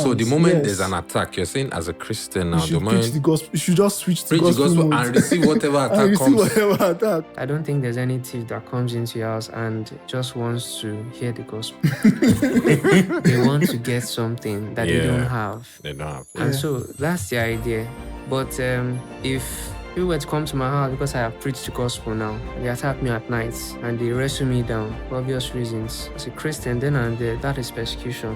comes. So the moment Yes. there's an attack, you're saying as a Christian now, You the should preach moment the gospel. You should just switch to preach the gospel gospel mode. and receive whatever and attack receive comes. whatever attack. I don't think there's any thief that comes into your house and just wants to hear the gospel. They want to get something that they don't Yeah. have. They don't have. And Yeah. so that's the idea. But if people were to come to my house because I have preached the gospel now, they attack me at night and they wrestle me down for obvious reasons. As a Christian, then and there, that is persecution.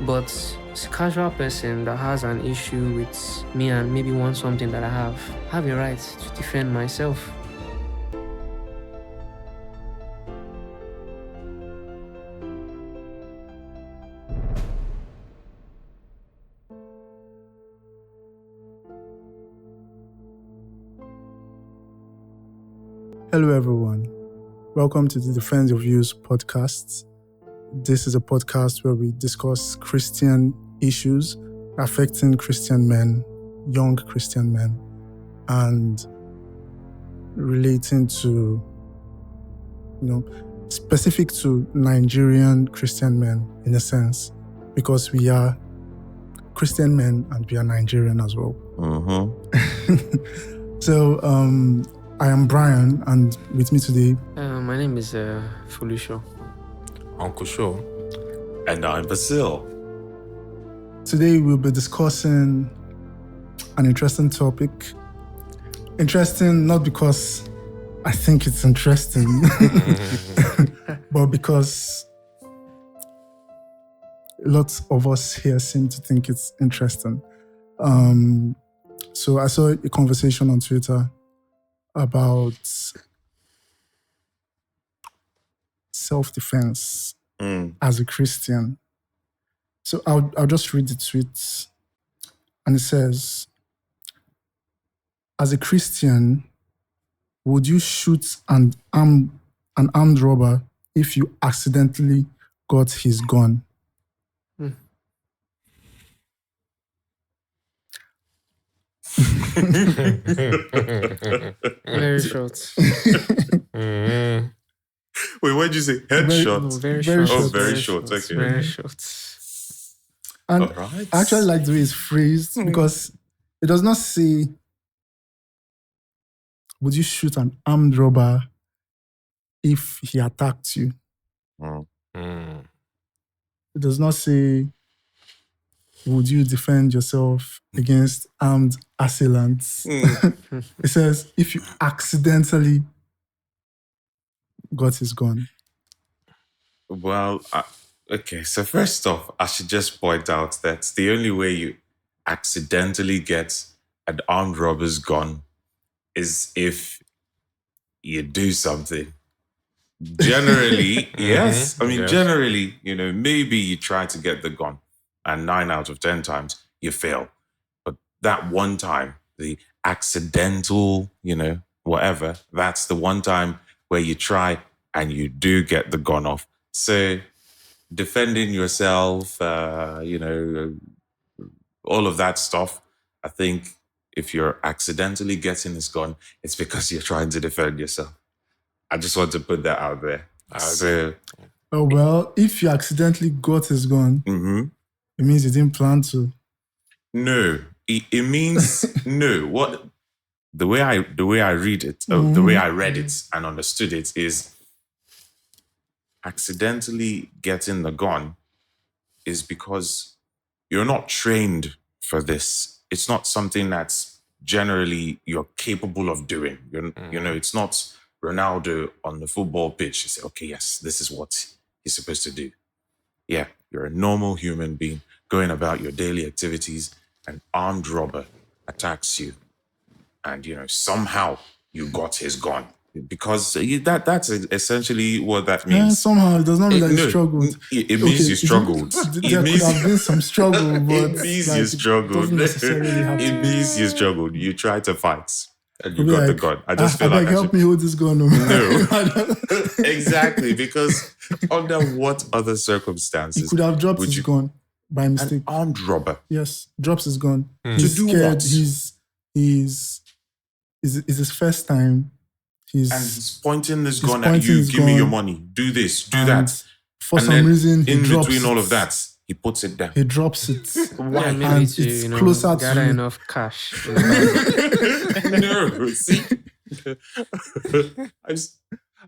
But as a casual person that has an issue with me and maybe wants something that I have a right to defend myself. Hello, everyone. Welcome to the Defense Your Views podcast. This is a podcast where we discuss Christian issues affecting Christian men, young Christian men, and relating to, specific to Nigerian Christian men in a sense, because we are Christian men and we are Nigerian as well. So, I am Brian, and with me today, My name is Foluwaso. Uncle Show. And I'm Basil. today we'll be discussing an interesting topic. Interesting not because I think it's interesting, but because lots of us here seem to think it's interesting. So I saw a conversation on Twitter about self-defense as a Christian. So I'll just read the tweet. And it says, as a Christian, would you shoot an armed robber if you accidentally got his gun? Very short. Wait, what did you say? Headshot? No, very Very short. Oh, very short. Okay. Very short. And All right. I actually like the way it's phrased because it does not say, would you shoot an armed robber if he attacked you? It does not say, would you defend yourself against armed assailants? It says, if you accidentally got his gun. Well, okay. So first off, I should just point out that the only way you accidentally get an armed robber's gun is if you do something. Generally, yes. I mean, Yes. generally, maybe you try to get the gun and 9 out of 10 times you fail. But that one time, the accidental, whatever, that's the one time where you try and you do get the gun off. So defending yourself, all of that stuff, I think if you're accidentally getting this gun, it's because you're trying to defend yourself. I just want to put that out there. So, Oh, well, if you accidentally got his gun, it means you didn't plan to. no, it means no. What the way I read it, the way I read it and understood it is accidentally getting the gun is because you're not trained for this. It's not something that's generally you're capable of doing. It's not Ronaldo on the football pitch. You say, okay, yes, this is what he's supposed to do. Yeah, you're a normal human being going about your daily activities. An armed robber attacks you, and somehow you got his gun because that's essentially what that means. Somehow, it does not mean that you No, struggled. It means you struggled. There could have been some struggle, but It means you struggled. It doesn't necessarily have It to. means you struggled. You tried to fight and you Be got the like, gun. I just feel beg, like I help should... me hold this gun. No. Exactly, because under what other He circumstances could have dropped would his you... gun by An mistake. armed robber. Yes, drops his gun. To He's do scared. what? It's his first time. And he's pointing this He's gun at pointing you. his Give me your gun. money. Do this. Do And that. for And some then reason, he in drops between all it. of that, he puts it down. He drops it. Why? Yeah, maybe And to, it's closer to gather you. enough cash. in the bank. No, see,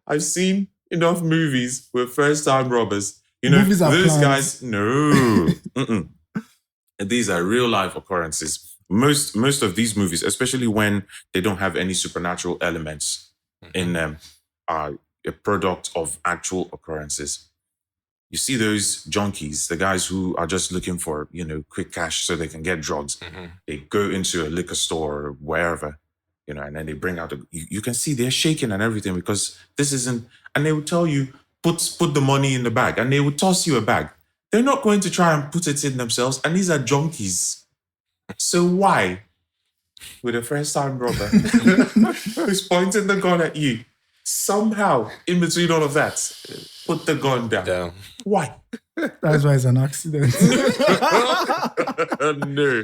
I've seen enough movies with first-time robbers. Movies are those planned. guys. No, Mm-mm. And these are real-life occurrences. Most of these movies, especially when they don't have any supernatural elements in them, are a product of actual occurrences. You see those junkies, the guys who are just looking for, quick cash so they can get drugs. They go into a liquor store or wherever, and then they bring out you can see they're shaking and everything because this isn't, and they will tell you, put the money in the bag, and they will toss you a bag. They're not going to try and put it in themselves, and these are junkies. So why, with a first-time robber who's pointing the gun at you, somehow, in between all of that, put the gun down? Why? That's why it's an accident. No.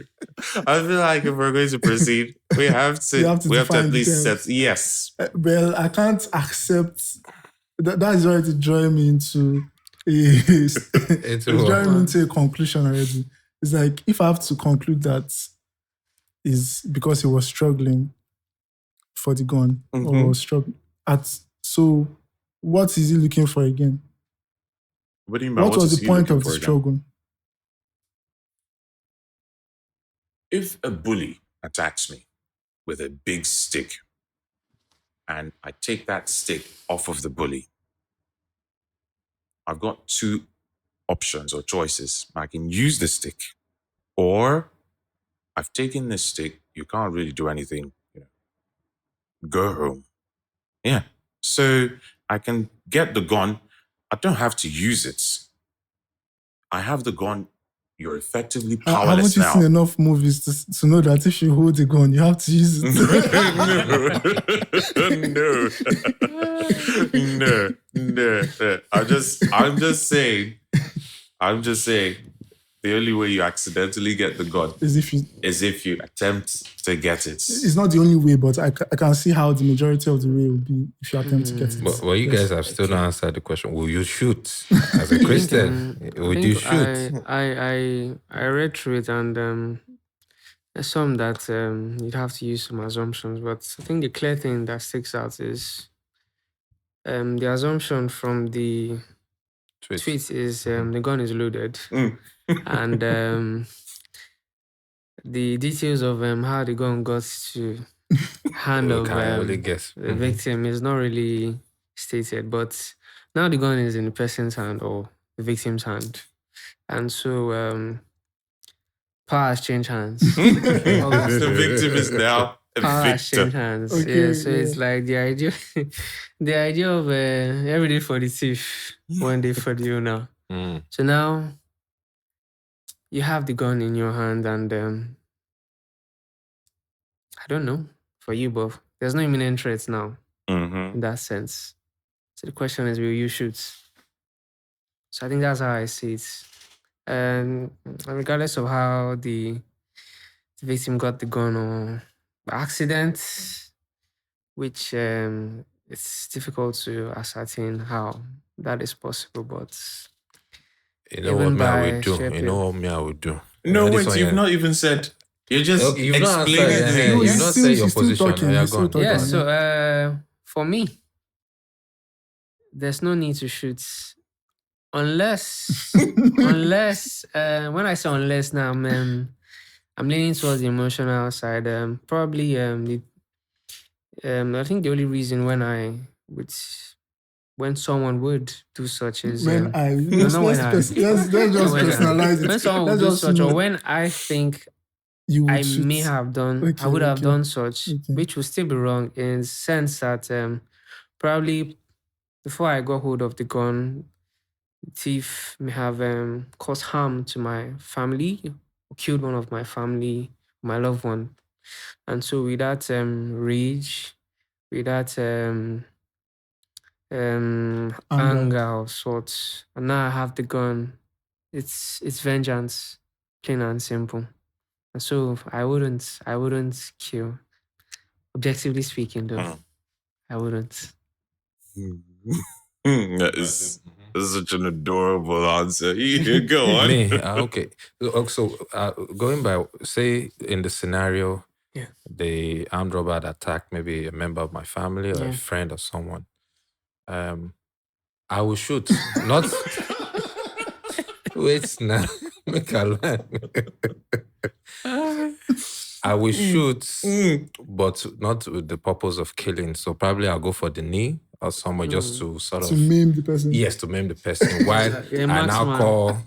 I feel like if we're going to proceed, we have to at define least terms. set. Yes. Well, I can't accept that is already drawing me into it's drawing me into a conclusion already. It's like if I have to conclude that is because he was struggling for the gun or struggling so what is he looking for again? What do you mean? What was the point of the struggle? If a bully attacks me with a big stick and I take that stick off of the bully, I've got two options or choices. I can use the stick, or I've taken this stick, you can't really do anything, go home. Yeah. So I can get the gun. I don't have to use it. I have the gun. You're effectively powerless haven't you now. seen enough movies to know that if you hold the gun, you have to use it? No. I'm just saying. The only way you accidentally get the gun is if you attempt to get it. It's not the only way, but I can see how the majority of the way would be if you attempt to get it. But you guys have still not answered the question. Will you shoot as a Christian? Would you shoot? I read through it, and there's some that you'd have to use some assumptions. But I think the clear thing that sticks out is the assumption from the tweet is the gun is loaded. And the details of how the gun got to hand of the victim is not really stated, but now the gun is in the person's hand or the victim's hand, and so power has changed hands. The victim is now a power has victim. changed hands. Okay, So it's like the idea of every day for the thief, one day for the owner. So now you have the gun in your hand, and I don't know for you, but there's no imminent threat now in that sense. So the question is, will you shoot? So I think that's how I see it. And regardless of how the victim got the gun or by accident, which it's difficult to ascertain how that is possible, but you know what me I would do. No, wait, you've not even said. You're just you've not explaining answered, things. you've not said your position. You're gone. Yeah, so for me, there's no need to shoot unless when I say unless now, I'm leaning towards the emotional side. Probably I think the only reason when someone would do such is let's just personalize it. When someone would do such, or when I think I may have done, I would have done such, which would still be wrong in the sense that probably before I got hold of the gun, the thief may have caused harm to my family, or killed one of my family, my loved one. And so with that rage, with that anger of sorts, and now I have the gun, it's vengeance, plain and simple. And so I wouldn't kill. Objectively speaking, though, I wouldn't. That is This is such an adorable answer. You go on. Me, okay. So, going by, say, in the scenario, Yeah. the armed robber had attacked maybe a member of my family or a Yeah. friend or someone. I will shoot. Not wait now. Make a line. I will shoot, but not with the purpose of killing. So probably I'll go for the knee or somewhere just to sort To of maim the person. yes, to maim the person. While Yeah, I now marksman. call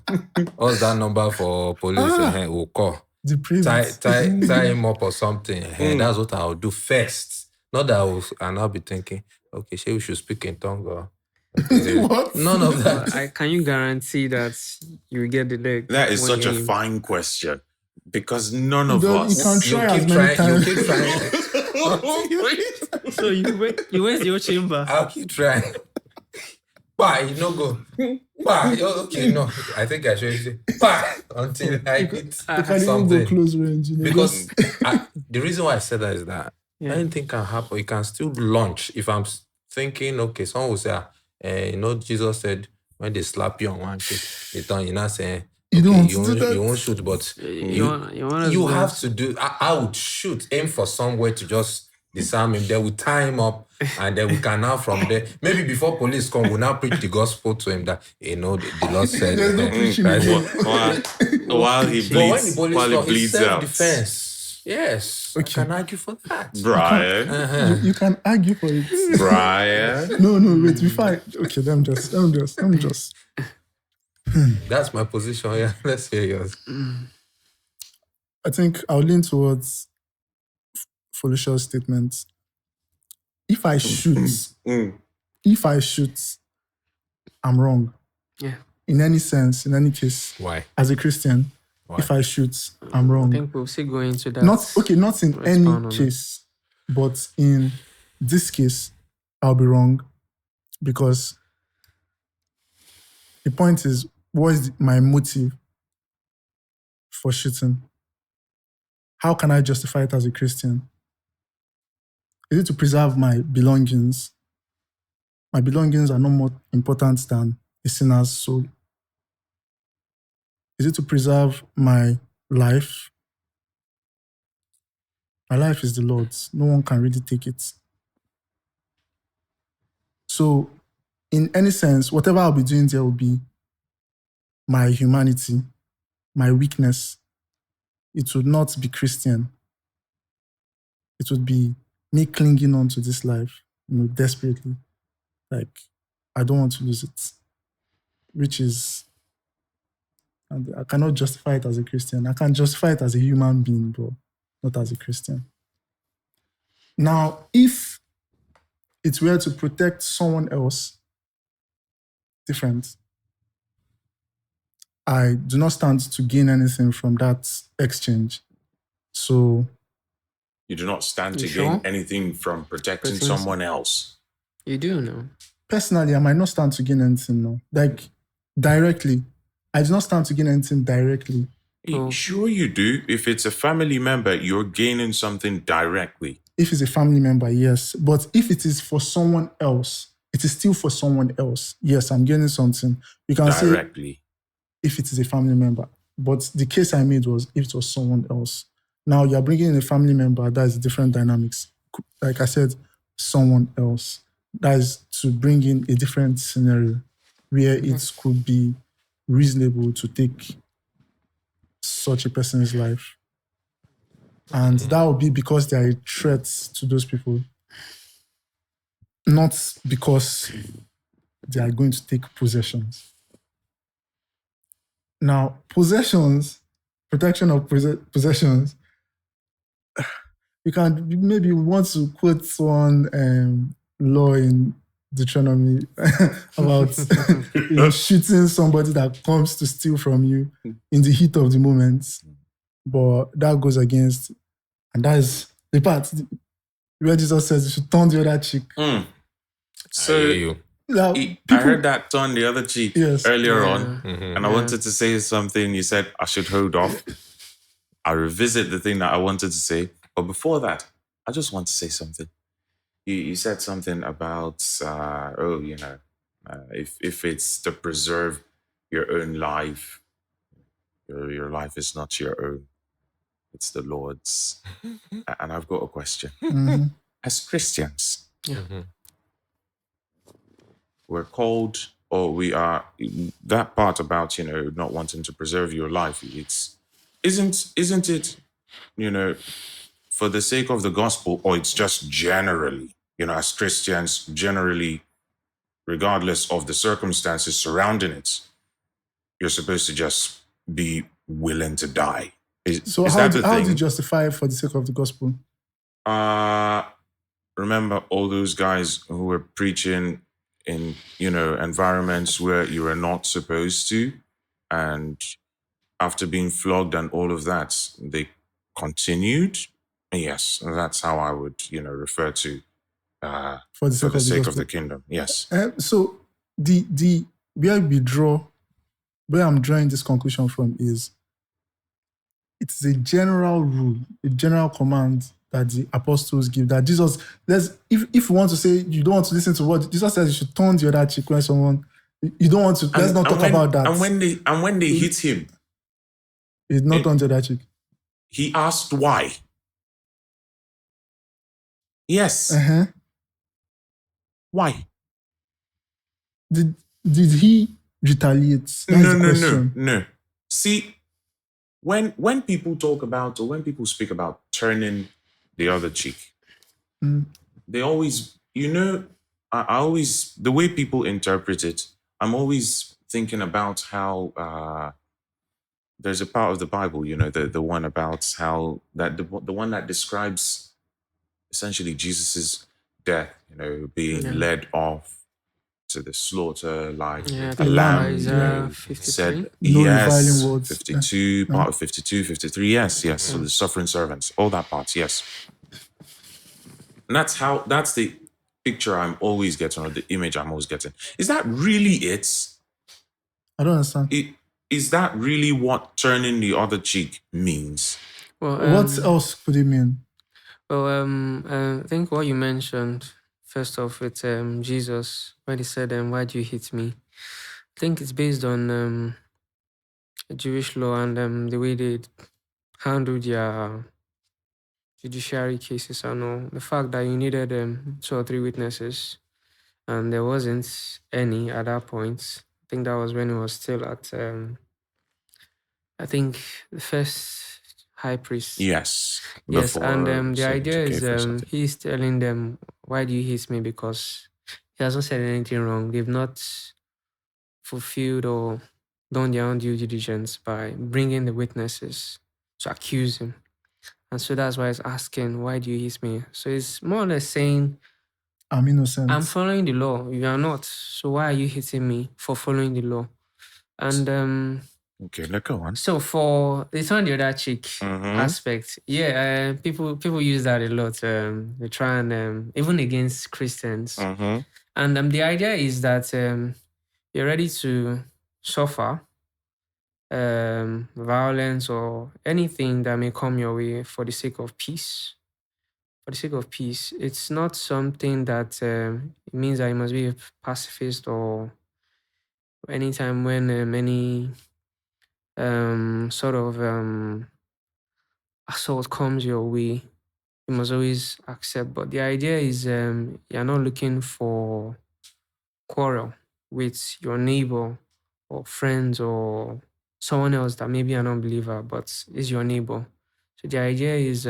what's that number for police? We'll call. Depraved. Tie him up or something. That's what I'll do first. Not that I'll be thinking, okay, shey we should speak in tongue or What? none of that. Can you guarantee that you will get the leg? That is when such you a aim? fine question because none of You us. can You try as keep many trying. You times. keep trying. So you waste your chamber. I'll keep trying. Why you no go? Why? Okay, no. I think I should say why until I hit You can even go something. close range. Because the reason why I said that is that Yeah. anything can happen. You can still launch. If I'm thinking, okay, someone will say, Jesus said when they slap you on one cheek, they turn you not saying, You okay, don't you do won't, that. you won't shoot, but you have to do. I would shoot, aim for somewhere to just disarm him. Then we tie him up, and then we can now from there. Maybe before police come, we'll now preach the gospel to him that the Lord said. There's no preaching Christ- again. While he But when the bleeds, police while come, he it's bleeds out. self-defense. Yes, Okay. I can argue for that. Brian, You can argue for it. Brian. No, wait. Before okay, let me just. That's my position. Yeah, let's hear yours. I think I'll lean towards Felicia's statement. If I shoot, I'm wrong. Yeah. In any sense, in any case, Why? as a Christian, Why? if I shoot, I'm wrong. I think we'll still go into that. Not in Expound any on it. case, but in this case, I'll be wrong because the point is, what is my motive for shooting? How can I justify it as a Christian? Is it to preserve my belongings? My belongings are no more important than a sinner's soul. Is it to preserve my life? My life is the Lord's. No one can really take it. So, in any sense, whatever I'll be doing there will be my humanity, my weakness. It would not be Christian. It would be me clinging on to this life, desperately. Like, I don't want to lose it. Which is, and I cannot justify it as a Christian. I can justify it as a human being, but not as a Christian. Now, if it were to protect someone else, different. I do not stand to gain anything from that exchange. So, You do not stand to You gain sure? anything from protecting Protecting someone else. You do know. personally, I might not stand to gain anything, no. Like, directly. I do not stand to gain anything directly. Oh. Sure you do. If it's a family member, you're gaining something directly. If it's a family member, yes. But if it is for someone else, it is still for someone else. Yes, I'm gaining something. You can say Directly. if it is a family member. But the case I made was if it was someone else. Now you're bringing in a family member, that is different dynamics. Like I said, someone else. That is to bring in a different scenario where it could be reasonable to take such a person's life. And that would be because they are a threat to those people. Not because they are going to take possessions. Now, possessions, protection of possessions, you can maybe want to quote one law in Deuteronomy about shooting somebody that comes to steal from you in the heat of the moment. But that goes against, and that is the part where Jesus says you should turn the other cheek. I So hear you. Now, I heard that turn the other cheek Yes. earlier Yeah. on, and I wanted to say something. You said I should hold off. I'll revisit the thing that I wanted to say. But before that, I just want to say something. You said something about, If it's to preserve your own life, your life is not your own; it's the Lord's. And I've got a question. Mhm. As Christians, Mhm. we're called, or we are, that part about not wanting to preserve your life. Isn't it for the sake of the gospel, or it's just generally, as Christians, generally, regardless of the circumstances surrounding it, you're supposed to just be willing to die. So Is how that do, the how do you thing? justify it for the sake of the gospel? Remember all those guys who were preaching in environments where you were not supposed to, and after being flogged and all of that, they continued. Yes, that's how I would refer to For the for sake the of the sake of gospel. the kingdom. Yes. So the where I'm drawing this conclusion from is it's a general rule, a general command that the apostles give, that Jesus, if you want to say you don't want to listen to what Jesus says, you should turn the other cheek when someone, you don't want to, let's not talk about that. And when they hit him, It's not on the other cheek. he asked why. Yes. Uh-huh. Why? Did he retaliate? That's the question. No. See, when people talk about, or when people speak about turning the other cheek, they always, I always, the way people interpret it, I'm always thinking about how there's a part of the Bible, the one about how that the one that describes essentially Jesus's death, being led off to the slaughter like a lamb, Isaiah 53. said No yes, reviling words. 52, part of 52, 53, yes. So the suffering servants, all that part, yes. And that's the picture I'm always getting, or the image I'm always getting. Is that really it? I don't understand. Is that really what turning the other cheek means? Well, What else could it mean? Well, I think what you mentioned first off with Jesus when he said, "Why do you hit me?" I think it's based on Jewish law and the way they handle their judiciary cases and all. The fact that you needed 2 or 3 witnesses and there wasn't any at that point. I think that was when it was still at I think the first high priest. Yes. Yes, and the idea is Cephas. he's telling them, "Why do you hate me?" Because he hasn't said anything wrong. They've not fulfilled or done their own due diligence by bringing the witnesses to accuse him. And so that's why he's asking, "Why do you hate me?" So it's more or less saying, I'm innocent. "I'm following the law. You are not. So why are you hating me for following the law?" And okay, let's go on. so for the turn the other cheek aspect, people use that a lot. They try and even against Christians, and the idea is that you're ready to suffer violence or anything that may come your way for the sake of peace. For the sake of peace, it's not something that it means that you must be a pacifist or anytime when any sort of assault comes your way, you must always accept. But the idea is you're not looking for quarrel with your neighbor or friends or someone else that may be an unbeliever, but is your neighbor. So the idea is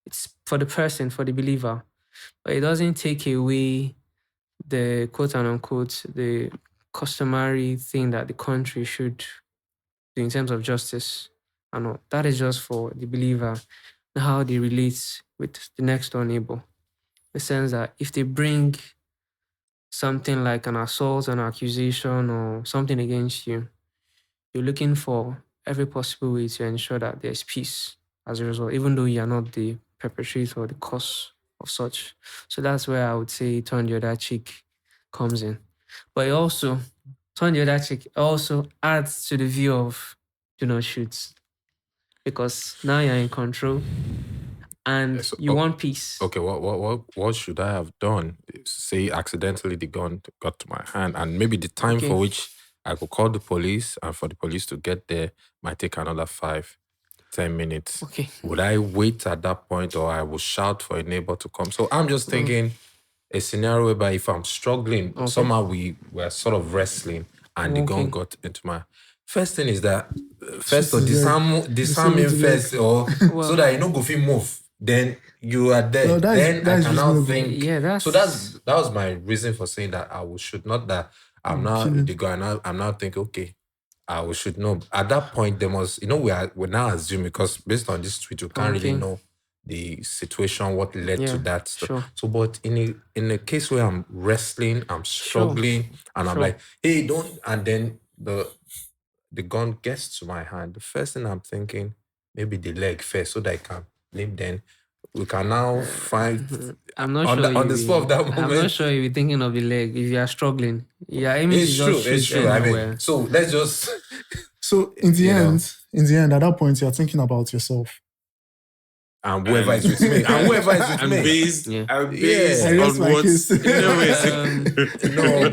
it's for the person, for the believer, but it doesn't take away the quote and unquote the customary thing that the country should do in terms of justice. And all. That is just for the believer and how they relate with the next door neighbor. The sense that if they bring something like an assault, an accusation, or something against you, you're looking for every possible way to ensure that there's peace as a result, even though you're not the perpetrator or the cause of such. So that's where I would say turn the other cheek comes in. But it also, turn the other cheek also adds to the view of do not shoot. Because now you're in control. and So, you want peace. Okay, what should I have done? Say accidentally the gun got to my hand, and maybe the time Okay. for which I could call the police and for the police to get there might take another 5-10 minutes. Okay. Would I wait at that point, or I will shout for a neighbor to come? So I'm just thinking a scenario whereby if I'm struggling, somehow we're sort of wrestling, and the gun got into my. First thing is that first or disarm him first, or so that you know go fit move. Then you are there. No, then I that's can now reasonable. think. Yeah, that was my reason for saying that I should not that I'm now with the gun. I'm now thinking, okay, I should know. At that point, there must we're now assuming, because based on this tweet, you can't really know the situation, what led to that stuff. Sure. So, but in a case where I'm wrestling, I'm struggling, and I'm like, hey, don't, and then the gun gets to my hand, the first thing I'm thinking, maybe the leg first, so that I can limp. Then we can now find. I'm not on sure. on the spot of that moment. I'm not sure you'll be thinking of the leg if you are struggling. Yeah, I mean, It's true. I mean, so let's just. So in the end, at that point, you're thinking about yourself. And whoever is with me. And whoever is with And me. based I rest on my what... case. No,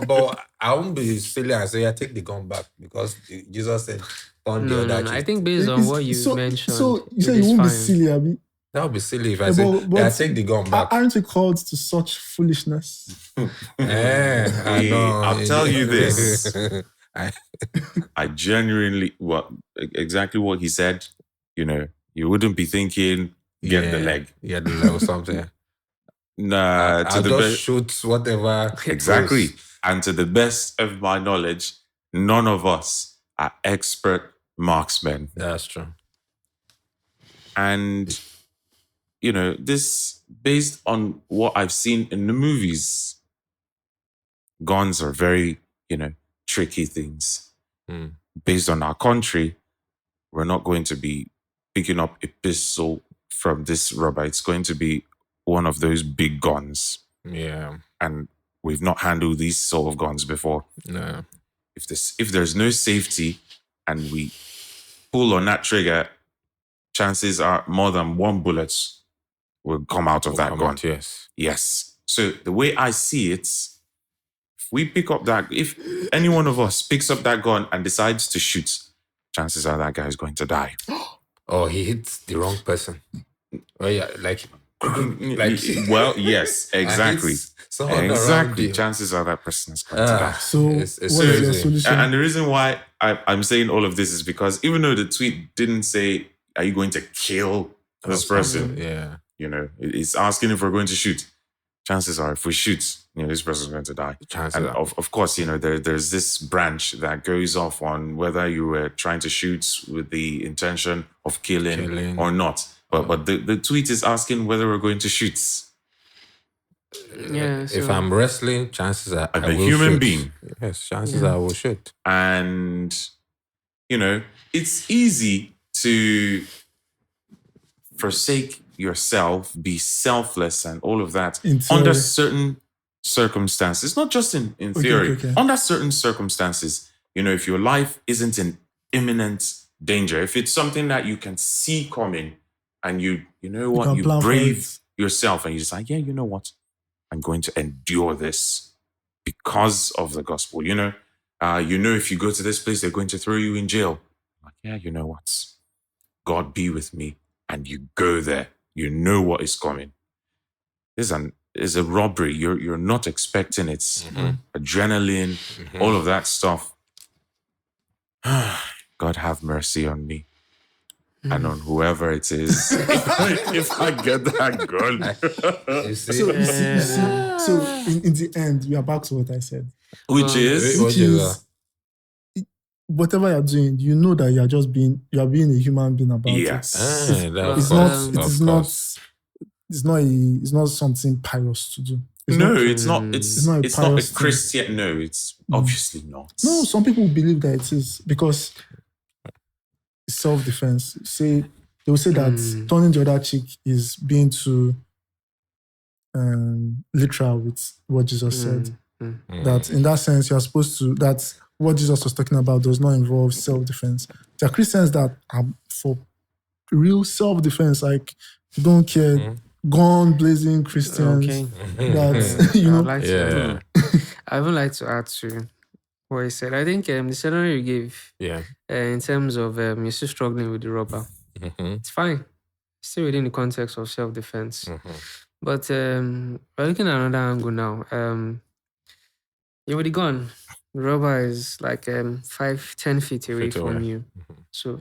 but I won't be silly and say, I take the gun back, because Jesus said, on the other No. I think based on what you mentioned. So you say you won't be silly, Abi? That would be silly if I say, I take the gun back. Aren't you called to such foolishness? I know. I'll tell you this. I genuinely, exactly what he said, you wouldn't be thinking, get the leg. Yeah, the leg or something. Nah, I'll just shoot whatever. Exactly. And to the best of my knowledge, none of us are expert marksmen. That's true. And, this, based on what I've seen in the movies, guns are very, tricky things. Based on our country, we're not going to be picking up a pistol from this rubber. It's going to be one of those big guns. Yeah. And we've not handled these sort of guns before. No. If there's no safety and we pull on that trigger, chances are more than one bullet will come out of that gun. Yes. So the way I see it, if any one of us picks up that gun and decides to shoot, chances are that guy is going to die. Oh, he hits the wrong person. Oh yeah, well, yes, exactly. Exactly. Chances are that person is going to die. So what is your solution? And the reason why I'm saying all of this is because even though the tweet didn't say, are you going to kill this person? Yeah. It's asking if we're going to shoot. Chances are, if we shoot, this person's going to die. And of course, there's this branch that goes off on whether you were trying to shoot with the intention of killing. Or not. But the tweet is asking whether we're going to shoot. Yeah. If I'm wrestling, chances are I'm I a will human shoot. being. Yes, chances are I will shoot. And, it's easy to forsake yourself, be selfless and all of that under certain circumstances, not just in theory. Okay. Under certain circumstances, if your life isn't in imminent danger, if it's something that you can see coming and you brave yourself and you decide, yeah, you know what? I'm going to endure this because of the gospel. If you go to this place, they're going to throw you in jail. Like, yeah, you know what? God be with me. And you go there. You know what is coming. It's a robbery. You're not expecting it. Adrenaline, all of that stuff. God have mercy on me. And on whoever it is. if I get that gun. So in the end, we are back to what I said. Which is whatever you're doing, you know that you are being a human being about it. It's not something pious to do. It's not a Christian. No, it's obviously not. No, some people believe that it is because it's self-defense. They will say that turning the other cheek is being too literal with what Jesus said. That in that sense, you're supposed to, that what Jesus was talking about does not involve self-defense. There are Christians that are for real self-defense, like You don't care. Gun blazing Christians. Okay. That I you know. would like to. Yeah. I would like to add to what he said. I think the scenario you gave Yeah. in terms of you're still struggling with the robber, it's fine. Still within the context of self-defense. But we're looking at another angle now. You're with the gun. The robber is like 5-10 feet away from you. So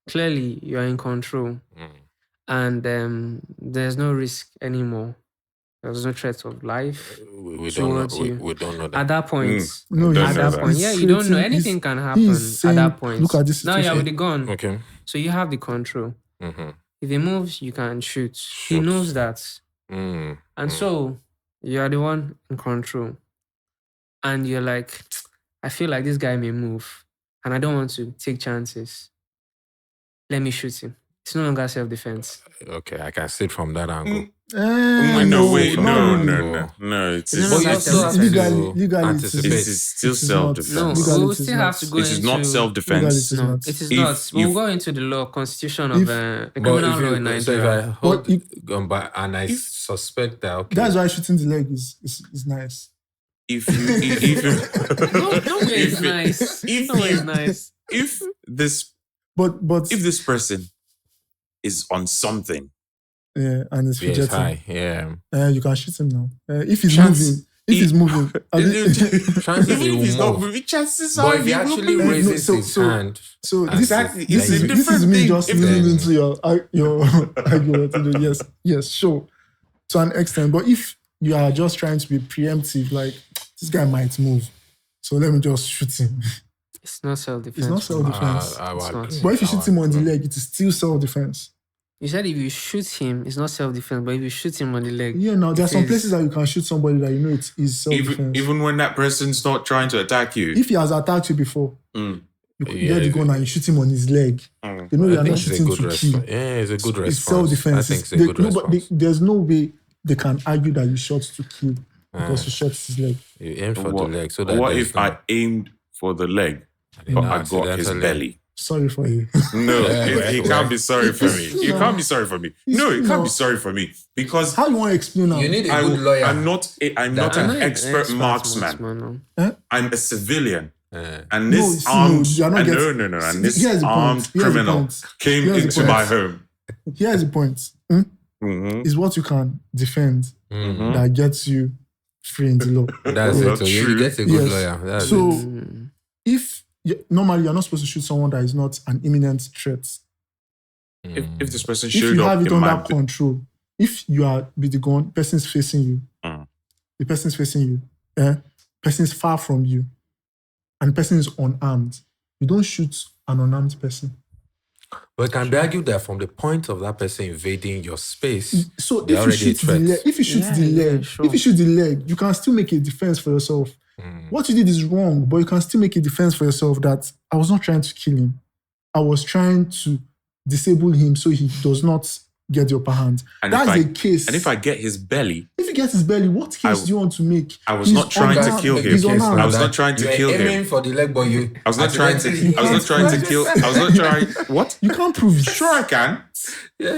clearly you're in control. And there's no risk anymore. There's no threat of life We don't towards know. you. We don't know that. At that point, No, Don't at know that that. point, He's yeah, you don't know. treating- Anything he's- can happen he's saying, at that point. look at this Now you're situation. with the gun. Okay. So you have the control. If he moves, you can shoot. He Shoot. knows that. Mm. And so you are the one in control. And you're like, I feel like this guy may move. And I don't want to take chances. Let me shoot him. It's no longer self-defense. Okay, I can see it from that angle. No, wait, no, no. It's It's But not you still have to legally, anticipate. It is still it is not. self-defense. No, Legally, we will it is still have to not. go It into... is not Legally, self-defense. it is No, not. it is If not. We'll you- go into the law, constitution of If- the But criminal if law in you, so if Nigeria. I hold But if- gun back and I suspect that, okay. That's why shooting the leg is nice. If you, No way it's nice. if No way it's you- nice. if this But if this person is on something, yeah, and it's Yeah, it's fidgeting. high. Yeah. You can shoot him now. If he's Chance- moving, if he's moving, Chances even he if will he's not move. moving, chances are But if he he will actually move. raises So- his so- hand, so and this Exactly. this It's a is different me thing. just If leaning then- into your argument. Yes, sure, to an extent. But if you are just trying to be preemptive, like this guy might move, so let me just shoot him. It's not self-defense. It's not self-defense. I will It's not. agree. But if you I shoot will him on the agree. leg, it is still self-defense. You said if you shoot him, it's not self-defense, but if you shoot him on the leg, Yeah, now there are it some is- places that you can shoot somebody that you know it is self-defense. even when that person's not trying to attack you. If he has attacked you before, Mm. you could Yeah, get the gun and you shoot him on his leg. Mm. You know you I are think not it's a shooting good to response. kill. Yeah, it's a good It's response. self-defense. I think it's a good response. There's no way they can argue that you shot to kill because you shot his leg. You aim for What, the leg so that what there's if I aimed for the leg, but I got his accidentally- belly? Sorry for you. No, Yeah, he can't be sorry for me. You No. can't be sorry for me. No, you can't No. be sorry for me because How you want to explain now? You need a good lawyer. I'm not That- an I'm not expert marksman. no. I'm a civilian. Uh, And No, this see, armed, you are not and getting- no, and See, this here's the point. armed Here's the criminal point. came Here's the into point. my home. Here's the point. Mhm. Is what you can defend mm. that gets you free in the law. That's Well, it. So you true. get a good Yes. lawyer. That's So it. if normally you're not supposed to shoot someone that is not an imminent threat. If this person If showed you up have it in my under control, if you are with the gun, person is facing you, the person is facing you, person is far from you, and the person is unarmed, you don't shoot an unarmed person. But it can be argued that from the point of that person invading your space, So they're if you already shoot the threats. leg, Sure. if you shoot the leg, you can still make a defense for yourself. What you did is wrong, but you can still make a defense for yourself that I was not trying to kill him. I was trying to disable him so he does not get the upper hand. And That's if I- the case. and if I get his belly, If he gets his belly, what case do you want to make? I was He's not trying to unarmed. kill him. He's Yes, unarmed. I was not trying to You're kill him. aiming for the leg, but you. I was not trying to. I was not trying to kill. I was not trying. What? You can't prove it. Sure, I can.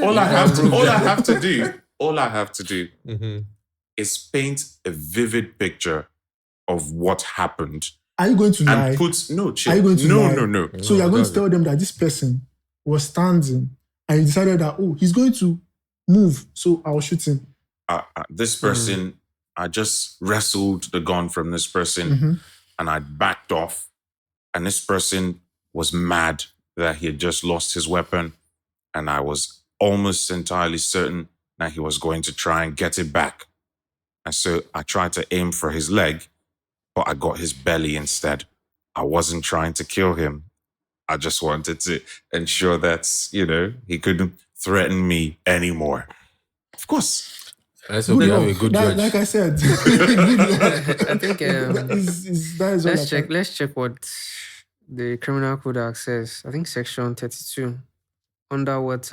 All I have to do is paint a vivid picture of what happened Are you going to lie? and put no. Chill. Are you going to lie? No. So you're going to tell them that this person was standing and you decided that, oh, he's going to move, so I'll shoot him. This person, I just wrestled the gun from this person and I backed off. And this person was mad that he had just lost his weapon. And I was almost entirely certain that he was going to try and get it back. And so I tried to aim for his leg, but I got his belly instead. I wasn't trying to kill him. I just wanted to ensure that, he couldn't threaten me anymore. Of course. Let's hope you have a luck. good That- judge. Like I said, good luck. I think that is all let's I can- Let's check what the Criminal Code Act says. I think Section 32, under what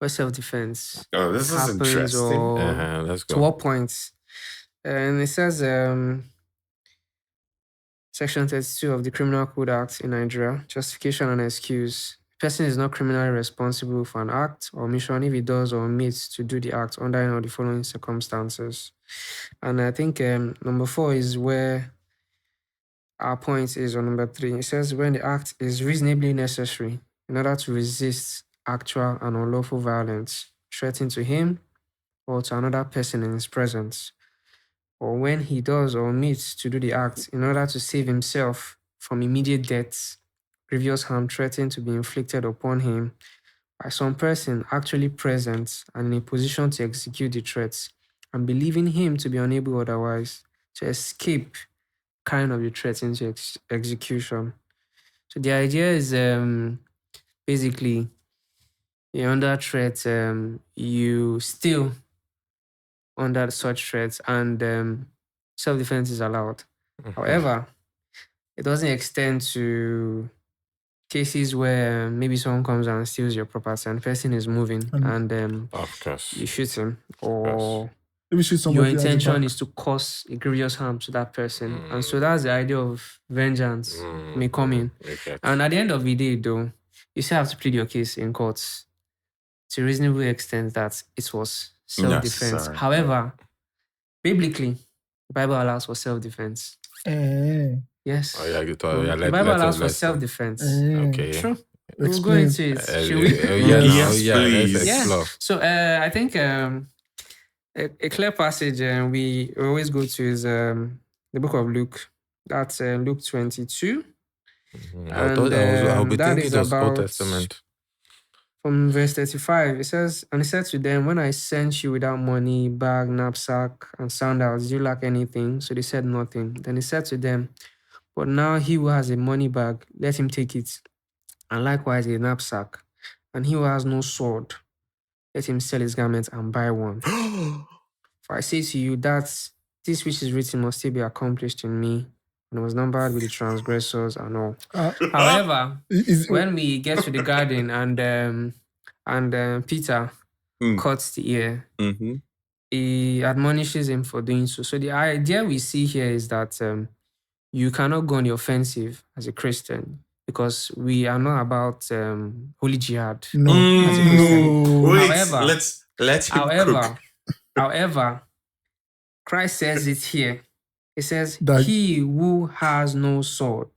self-defense Oh, this is happens interesting. or Let's to go. what point. And it says Section 32 of the Criminal Code Act in Nigeria, justification and excuse. person is not criminally responsible for an act or omission if he does or omits to do the act under any of the following circumstances. And I think number 4 is where our point is on number 3. It says when the act is reasonably necessary in order to resist actual and unlawful violence threatened to him or to another person in his presence, or when he does or omits to do the act in order to save himself from immediate death, grievous harm threatened to be inflicted upon him by some person actually present and in a position to execute the threats, and believing him to be unable otherwise to escape carrying of the threats into execution. So the idea is basically you're under threat, you still under such threats, and self-defense is allowed. However, it doesn't extend to cases where maybe someone comes and steals your property and the person is moving and Of course. you shoot him, or Maybe shoot your somebody at the intention back. is to cause a grievous harm to that person. And so that's the idea of vengeance may come in. Okay. And at the end of the day, though, you still have to plead your case in courts to a reasonable extent that it was self-defense. Necessary. However, biblically, the Bible allows for self-defense. Yes. Oh, yeah, The Bible allows for self-defense. Okay. True. We'll go Explain. into it. Should we? Yes, let's please. explore. So I think a clear passage we always go to is the book of Luke. That's Luke 22. I'll be that thinking is it was Old about- Testament. From verse 35, it says, and he said to them, when I sent you without money, bag, knapsack, and sandals, did you lack anything? So they said nothing. Then he said to them, but now he who has a money bag, let him take it, and likewise a knapsack. And he who has no sword, let him sell his garment and buy one. For I say to you that this which is written must still be accomplished in me, and it was numbered with the transgressors and all. However, when we get to the garden and Peter cuts the ear, Mm-hmm. he admonishes him for doing so. So the idea we see here is that you cannot go on the offensive as a Christian, because we are not about holy jihad. No. As a Christian. No. Wait, However- let him cook. However, Christ says it here. He says, That- he who has no sword,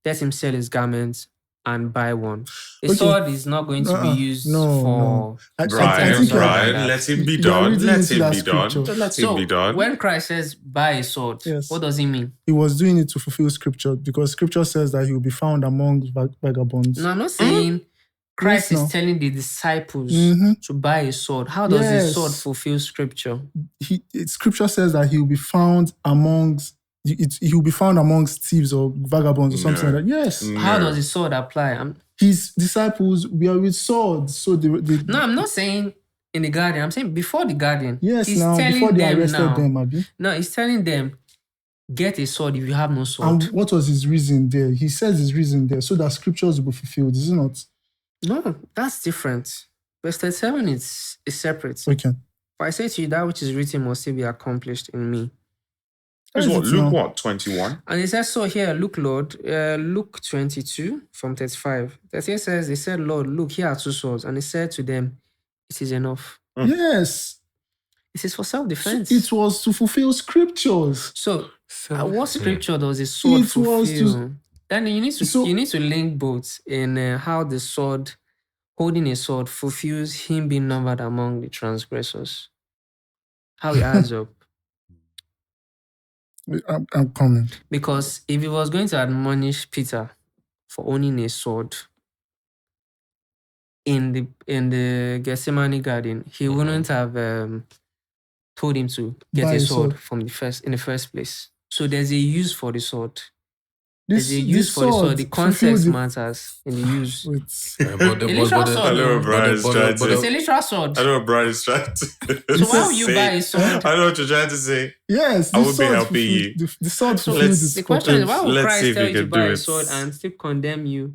let him sell his garments and buy one. A Okay. sword is not going to be used no. for... I Brian, think you're- Brian, let him be you're done. reading Let into him that be done. scripture. Let him So, be done. when Christ says, buy a sword, Yes. what does he mean? He was doing it to fulfill scripture, because scripture says that he will be found among vagabonds. No, I'm not saying Christ Yes, is no. telling the disciples Mhm. to buy a sword. How does a Yes. sword fulfill scripture? Scripture says that he will be found amongst he will be found amongst thieves or vagabonds or something No. like that. Yes. How No. does a sword apply? His disciples were with swords, so they No, I'm not saying in the garden. I'm saying before the garden. yes, he's now telling before they them arrested now. them, Abi. No, he's telling them, get a sword if you have no sword. And what was his reason there? He says his reason there so that scriptures will be fulfilled, is it not? No, that's different. Verse 37 is separate. Okay. For I say to you, that which is written must still be accomplished in me. It's Where what? is it Luke now? what? 21? And it says so here, look, Lord, Luke 22 from 35. 38 says, they said, Lord, look, here are 2 swords. And he said to them, it is enough. Yes. It is for self-defense. It was to fulfill scriptures. So, what scripture does a sword It was fulfill? Then you need So- to link both in how the sword, holding a sword, fulfills him being numbered among the transgressors. How it adds up. I'm coming. Because if he was going to admonish Peter for owning a sword in the Gethsemane garden, he wouldn't have told him to get Buy a a sword sword. in the first place. So there's a use for the sword. This, There's a use this for the sword. sword The context fulfills matters in the use. Wait. A literal sword. I know what Brian is trying It's to a literal sword. I know what Brian is trying to So why would you say. buy a sword? I know what you're trying to say. Yes, I this would be sword helping you. fulfills- The sword So fulfills the its question is, purpose. why would Let's see Christ if tell you you to can buy do a it. sword and still condemn you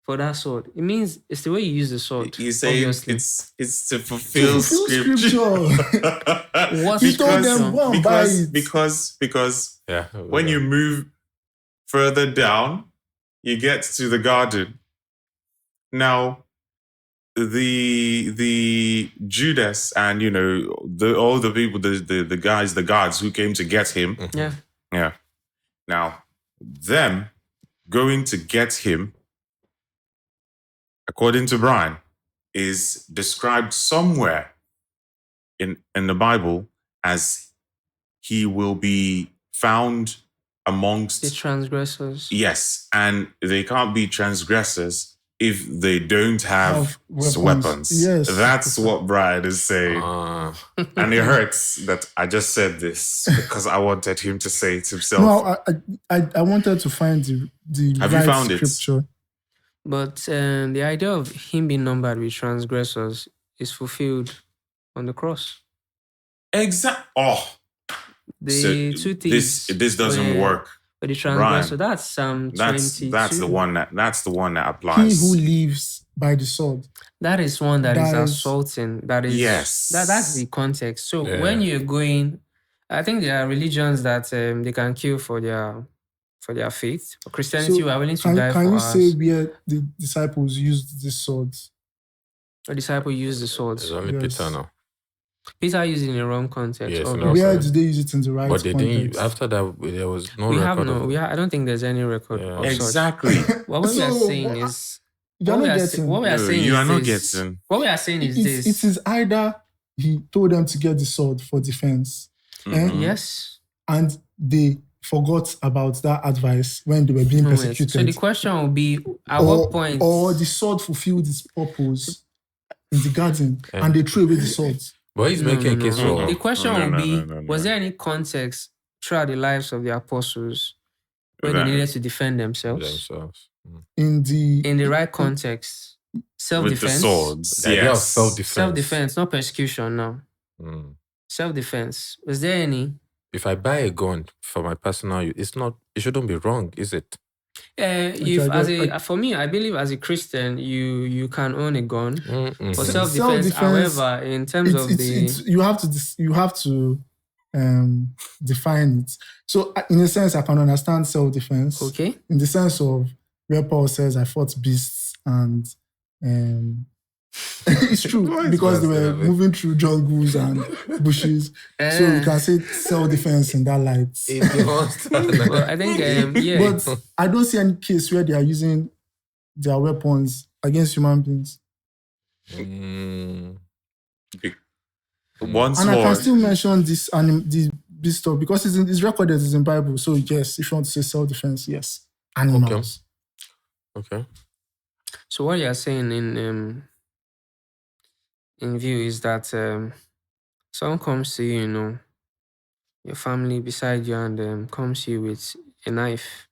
for that sword? It means it's the way you use the sword. You say obviously. it's to fulfill, To fulfill scripture. What He told them, scripture? go and buy it. because Yeah. when you move further down, you get to the garden. Now, the Judas and all the people, the guys, the guards who came to get him. Yeah. Now, them going to get him, according to Brian, is described somewhere in the Bible as he will be found amongst The transgressors. Yes, and they can't be transgressors if they don't have Have weapons. Yes. That's what Brian is saying. And it hurts that I just said this because I wanted him to say it himself. No, I wanted to find the Have you right found it? scripture. But the idea of him being numbered with transgressors is fulfilled on the cross. The So two things. this doesn't work. But the transgressor, that's Psalm 22. That's the one that applies. He who lives by the sword. That is one that is That is- assaulting. That is Yes. That's the context. So Yeah. when you're going, I think there are religions that they can kill for their faith. For Christianity, we are willing to die Can for you us. say where the disciples used this sword? A disciple used the sword. It's only Yes. Peter now. Peter used it in the wrong context. Yes, obviously. no. Where sorry. did they use it in the right But they context? didn't. After that, there was no we record have no. of I don't think there's any record Yeah. of such. Exactly. What we are So, saying what- is You're what we not are getting. what we are No, saying you is are not this. getting. What we are saying is this. It is either he told them to get the sword for defense, Mhm. Yes. and they forgot about that advice when they were being No, wait. persecuted. So the question will be: at what point? Or the sword fulfilled its purpose in the garden, Yeah. and they threw away the sword. But he's making a case for. The question No, will no, be: no, no, no. was there any context throughout the lives of the apostles when they Right. needed to defend themselves themselves. In the right context? With the Self-defense. swords. The idea of Yes. self-defense. Self-defense, not persecution. Now, Mm. self-defense. Was there any? If I buy a gun for my personal use, it shouldn't be wrong, is it? For me, I believe as a Christian, you can own a gun Mm-mm. for Se- self-defense. self-defense, However, in terms of you have to define it. So in a sense, I can understand self-defense. okay, In the sense of where Paul says, "I fought beasts," and it's true because they were moving through jungles and bushes. So you can say self-defense in that light. well, I think yeah. But I don't see any case where they are using their weapons against human beings. Mm. Once And I more. can still mention this stuff because it's recorded, it's in Bible. So yes, if you want to say self-defense, yes. Animals. Okay. So what you are saying in view is that someone comes to you, your family beside you, and comes to you with a knife.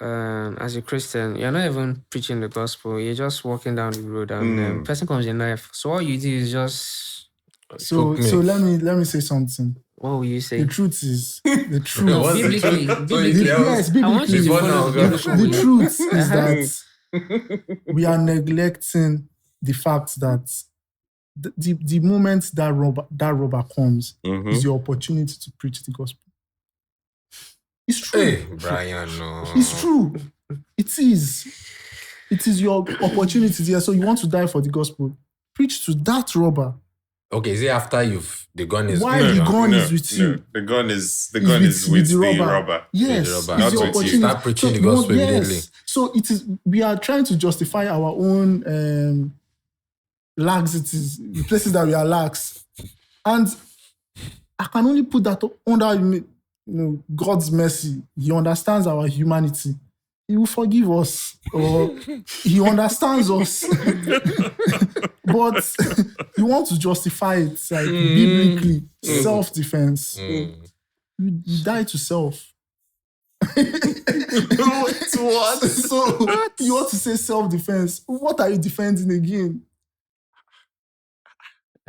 As a Christian, you're not even preaching the gospel. You're just walking down the road, and person comes with a knife. So all you do is just. So let me say something. What will you say? The truth is the truth. No, What's the biblically, truth? biblically. Yes, I want you to Before follow now, the biblical The way. truth is that we are neglecting the fact that the moment that robber comes Mhm. is your opportunity to preach the gospel. It's true. Hey, Brian, no. It's true. It is. It is your opportunity there. So you want to die for the gospel. Preach to that robber. Okay, is it after the gun is Why the gun is with you? The gun is Is with the robber. Yes, With the it's robber. Not your with you. opportunity. Start preaching the gospel immediately. So it is. We are trying to justify our own laxities, the places that we are lax, and I can only put that under God's mercy. He understands our humanity. He will forgive us, or he understands us. But you want to justify it like biblically, self-defense. You die to self. What? So you want to say self-defense. What are you defending again?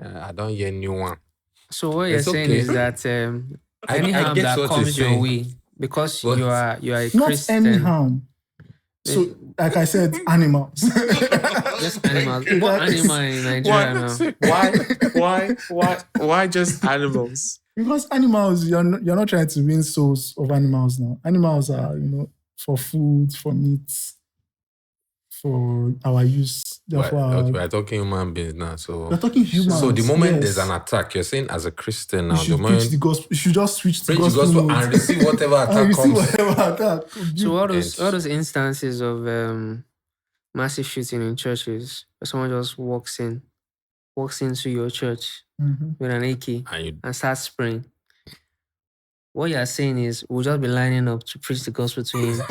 I don't hear new one. So what you're It's saying okay. is that I any harm guess that what comes you're your saying. way because What? you are a Not Christian. any harm. So, like I said, animals. Just animals. What animal in Nigeria now? Why just animals? Because animals, you're not trying to win souls of animals now. Animals are, for food, for meat, for our use. Therefore, We're talking human beings now. So we're talking humans. So the moment yes. there's an attack, you're saying as a Christian now, you the should preach moment the gospel. You should just preach the preach the gospel, gospel notes. and receive whatever and attack receive comes. whatever attack. So all Yes. those instances of massive shooting in churches, where someone just walks into your church Mhm. with an AK And and starts spraying. What you are saying is we'll just be lining up to preach the gospel to him.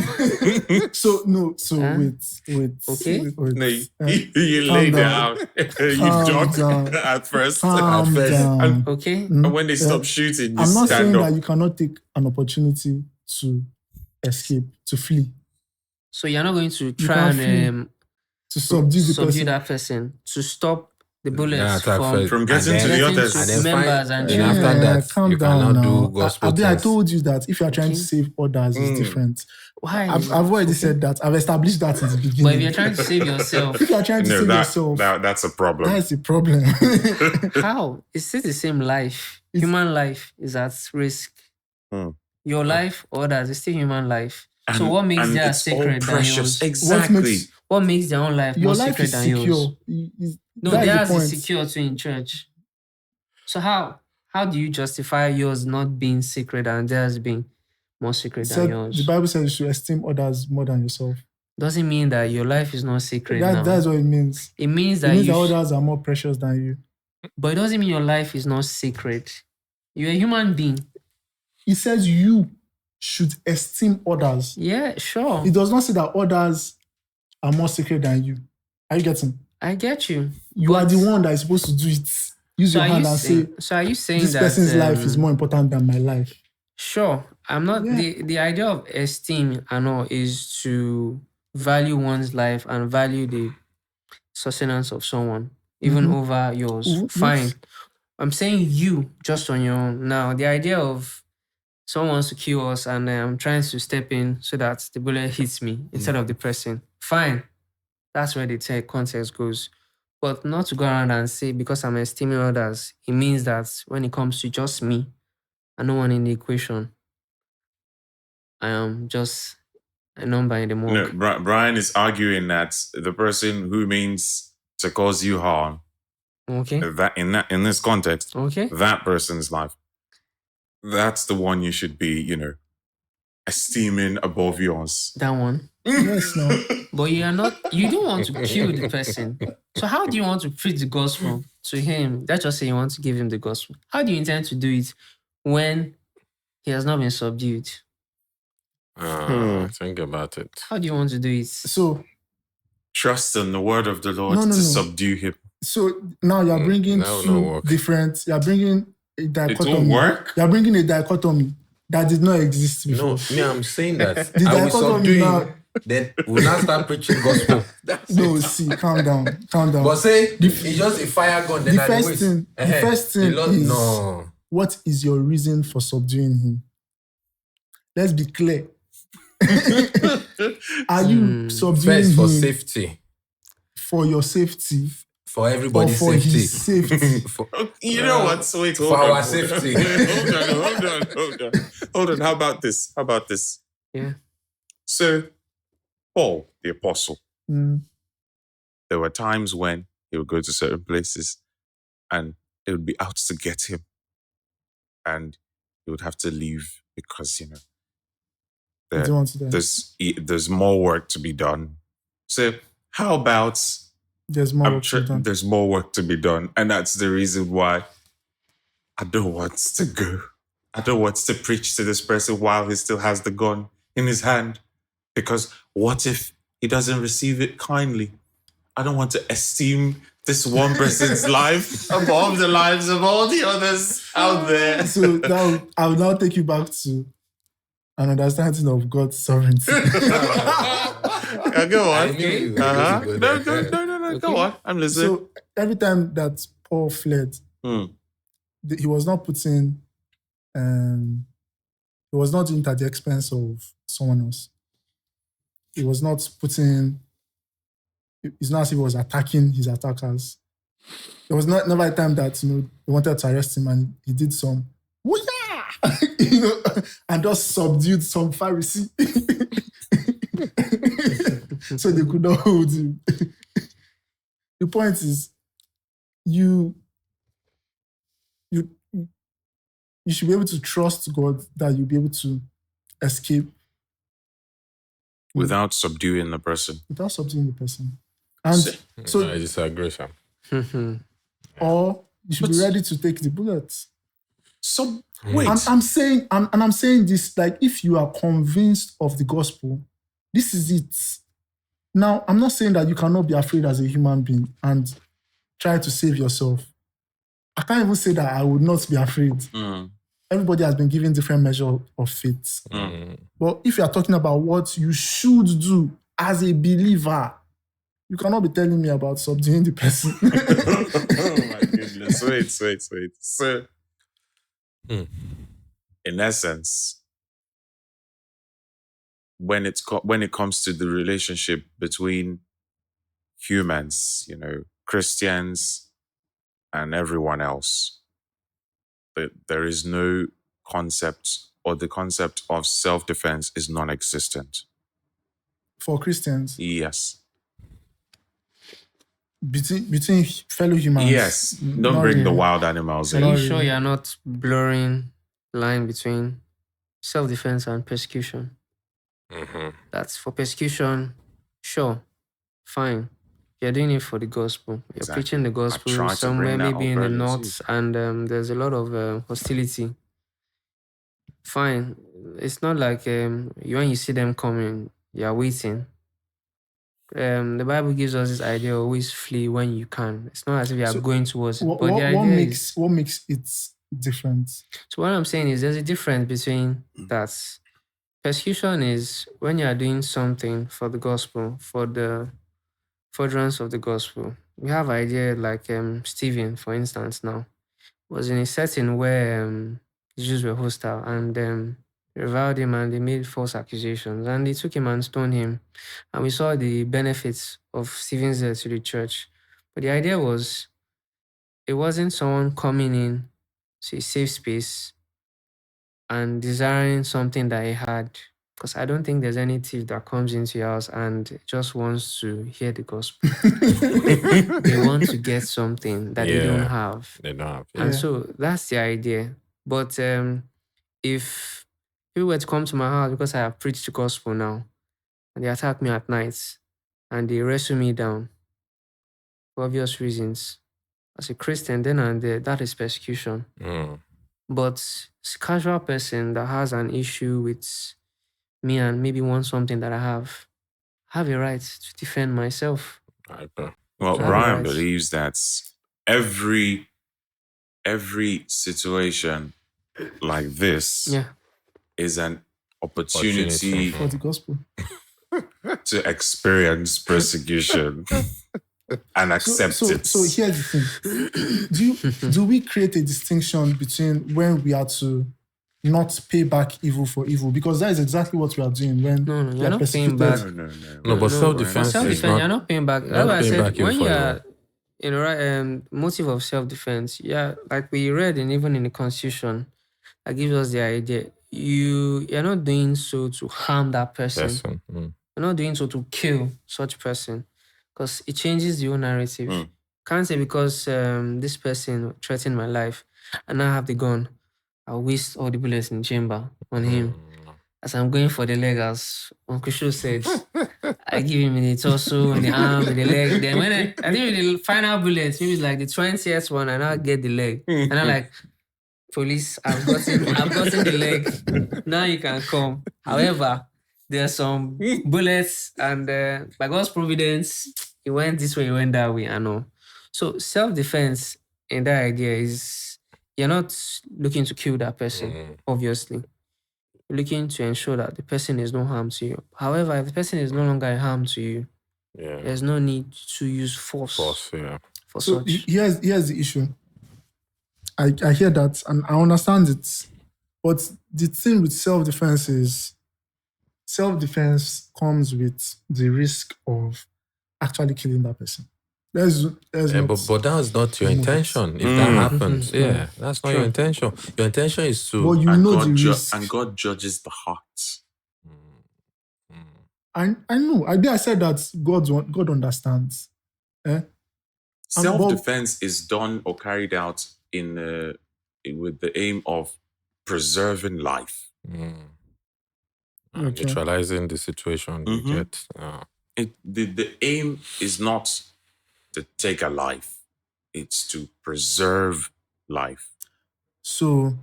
So Huh? wait. Okay. Wait. No, you Calm laid it down. out. You Calm jogged down. at first. Calm first. down. Okay. And when they stop shooting, you I'm not stand saying up. that you cannot take an opportunity to escape, to flee, So you're not going to try can't and to subdue the person. that person to stop the bullets attack from first. From And getting then- to the getting others. to And then members and then children. after that, calm you down cannot now. do gospel I test. told you that if you are trying to Okay. save others, it's different. Why? I've already said that. I've established that in the beginning. But if you're trying to save yourself, if you are trying to No, save yourself, that's a problem. that's the problem. how? It's still the same life. It's- Human life is at risk. Hmm. Your life, others, is still human life. So And- what makes and theirs it's all sacred than precious. yours? Exactly. What makes their own life Your more life sacred is than secure. yours? No, That's the theirs point. is secure too in church. So how do you justify yours not being sacred and theirs being more sacred than yours? The Bible says you should esteem others more than yourself. Doesn't mean that your life is not sacred now. That's what it means. It means It that means that you others are more precious than you. but it doesn't mean your life is not sacred. You're a human being. It says you should esteem others. Yeah, sure. It does not say that others are more sacred than you. Are you getting? I get you. You are But- the one that is supposed to do it. Use your hand and say, So are you saying this that person's life is more important than my life. Sure. I'm not Yeah. the idea of esteem and all is to value one's life and value the sustenance of someone, even Mhm. over yours. Mhm. Fine. I'm saying you just on your own. Now, the idea of someone wants to kill us and I'm trying to step in so that the bullet hits me instead of the person. Fine. That's where the context goes. But not to go around and say because I'm esteeming others, it means that when it comes to just me and no one in the equation, I am just a number in the No, morgue. Brian is arguing that the person who means to cause you harm, Okay. that in this context, Okay. that person's life, that's the one you should be, esteeming above yours. That one. Yes, no. But you don't want to kill the person. So how do you want to preach the gospel to him? Let's just say you want to give him the gospel. How do you intend to do it when he has not been subdued? Think about it. How do you want to do it? So Trust in the word of the Lord No, to no. subdue him. now you're bringing that will not two work. different. You're bringing a It dichotomy. won't work. You're bringing a dichotomy that did not exist before. No, me, I'm saying that The I will dichotomy subdue now- him. Then we'll now start preaching gospel. That's No, it. see, calm down. But say it's just a fire gun. Then The I first wait. thing- the first thing is- no. What is your reason for subduing him? Let's be clear. Are you subduing First for him safety, for your safety for or everybody's for safety, his safety? For- You know what? So wait, hold for on. our safety. Hold on. How about this? Yeah. So, Paul, the apostle, Mm, there were times when he would go to certain places and it would be out to get him. And he would have to leave because, I don't want to die. there's more work to be done. So, how about There's more work to be done. there's more work to be done? And that's the reason why I don't want to go. I don't want to preach to this person while he still has the gun in his hand. Because what if he doesn't receive it kindly? I don't want to esteem this one person's life above the lives of all the others out there. So now I will now take you back to an understanding of God's sovereignty. Yeah, go on. I knew you were Uh-huh. going to go there. No. Go on. I'm listening. So every time that Paul fled, Hmm. he was not putting, he was not doing it at the expense of someone else. He was not putting, it's not as if he was attacking his attackers. There was never a time that, they wanted to arrest him and he did some, "Woo-yah!" and just subdued some Pharisee. so they could not hold him. The point is, you should be able to trust God that you'll be able to escape Without subduing the person. without subduing the person. And so, I disagree, Sam. or you should be ready to take the bullet. So wait. I'm saying this, like, if you are convinced of the gospel, this is it. Now, I'm not saying that you cannot be afraid as a human being and try to save yourself. I can't even say that I would not be afraid. Everybody has been given different measure of faith. But if you are talking about what you should do as a believer, you cannot be telling me about subduing the person. Oh my goodness. Wait. So, in essence, when it comes to the relationship between humans, Christians and everyone else, there is no concept, or the concept of self-defense is non-existent. For Christians, Yes. between fellow humans. Yes. Don't not bring the really. wild animals in. Are you Sorry. sure you're not blurring line between self-defense and persecution? That's for persecution, sure, fine. You're doing it for the gospel. You're Exactly. preaching the gospel tried to somewhere, bring that maybe up in the earlier north, too. and there's a lot of hostility. Fine. It's not like when you see them coming, you're waiting. The Bible gives us this idea: always flee when you can. It's not as if you are going towards it. What, But the what idea is, makes it different? so what I'm saying is there's a difference between that. Persecution is when you are doing something for the gospel, for the furtherance of the gospel. We have idea like Stephen, for instance, now was in a setting where the Jews were hostile and reviled him and they made false accusations and they took him and stoned him. And we saw the benefits of Stephen's death to the church. But the idea was, it wasn't someone coming in to a safe space and desiring something that he had. Because I don't think there's any thief that comes into your house and just wants to hear the gospel. They want to get something that they don't have. They don't have. And so that's the idea. But if people were to come to my house because I have preached the gospel now, and they attack me at night, and they wrestle me down for obvious reasons, as a Christian, then and there, that is persecution. But a casual person that has an issue with me and maybe wants something that I have a right to defend myself. Well, Brian believes that every situation like this is an opportunity For the gospel. to experience persecution and accept it. So here's the thing. Do we create a distinction between when we are to not pay back evil for evil? Because that is exactly what we are doing when No, we you're are not paying persecuted. back. No, but self-defense is Self-defense, not. you're not paying back. You're That's not why I paying said back when evil you for are in the right motive of self-defense, like we read even in the Constitution, that gives us the idea. You're not doing so to harm that person. You're not doing so to kill such person, because it changes the whole narrative. Can't say because this person threatened my life and I have the gun, I'll waste all the bullets in the chamber on him. As I'm going for the leg, as Uncle Shu said, I give him in the torso, in the arm, in the leg. Then when I think with the final bullet, maybe it's like the 20th one, and I'll get the leg. And I'm like, police, I've gotten the leg. Now you can come. However, there are some bullets, and by God's providence, it went this way, it went that way, I know. So self-defense in that idea is, you're not looking to kill that person, obviously. You're looking to ensure that the person is no harm to you. However, if the person is no longer a harm to you, there's no need to use force for So such. here's the issue. I hear that and I understand it. But the thing with self-defense is self-defense comes with the risk of actually killing that person. There's but that's not your intention. If that happens, that's not your intention. Your intention is to. But you know the risk. And God judges the heart. I know. I said that God understands. Self-defense is done or carried out with the aim of preserving life. Okay. Neutralizing the situation you get. The aim is not to take a life. It's to preserve life. So